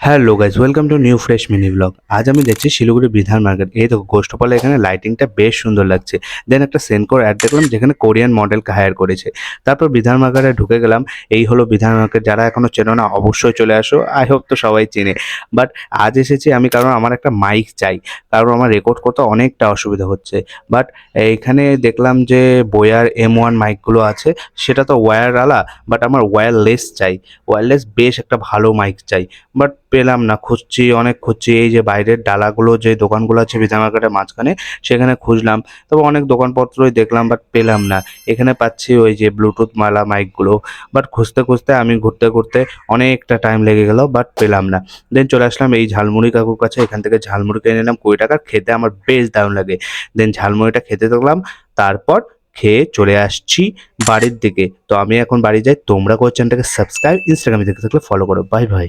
Hello guys, welcome to new fresh mini blog. আজ আমি যাচ্ছি শিলিগুড়ি বিধান মার্কেট। এই দেখো গোষ্ঠপালে এখানে লাইটিংটা বেশ সুন্দর লাগছে। দেন একটা সেনকোর অ্যাড দেখলাম যেখানে কোরিয়ান মডেলকে হায়ার করেছে। তারপর বিধান মার্কেটে ঢুকে গেলাম। এই হলো বিধান মার্কেট। যারা এখনো চেনো না অবশ্যই চলে আসো, আই হোপ তো সবাই চেনে। বাট আজ এসেছি আমি কারণ আমার একটা মাইক চাই, কারণ আমার রেকর্ড করতে অনেকটা অসুবিধা হচ্ছে। বাট এইখানে দেখলাম যে বোয়ার M1 মাইকগুলো আছে, সেটা তো ওয়্যারওয়ালা, বাট আমার ওয়্যারলেস চাই। ওয়্যারলেস বেশ একটা ভালো মাইক চাই, বাট পেলাম না। খুঁজছি, অনেক খুঁজছি। এই যে বাইরের ডালাগুলো, যে দোকানগুলো আছে বিধান মার্কেটের মাঝখানে, সেখানে খুঁজলাম। তবে অনেক দোকানপত্রই দেখলাম, বাট পেলাম না। এখানে পাচ্ছি ওই যে ব্লুটুথ মালা মাইকগুলো, বাট খুঁজতে খুঁজতে আমি ঘুরতে ঘুরতে অনেকটা টাইম লেগে গেল, বাট পেলাম না। দেন চলে আসলাম এই ঝালমুড়ি কাকুর কাছে। এখান থেকে ঝালমুড়ি কিনে নিলাম 20 টাকার। খেতে আমার বেশ দারুণ লাগে। দেন ঝালমুড়িটা খেতে থাকলাম। তারপর খেয়ে চলে আসছি বাড়ির দিকে। তো আমি এখন বাড়ি যাই। তোমরা চ্যানেলটাকে সাবস্ক্রাইব, ইনস্টাগ্রামে দেখতে থাকলে ফলো করো। Bye bye.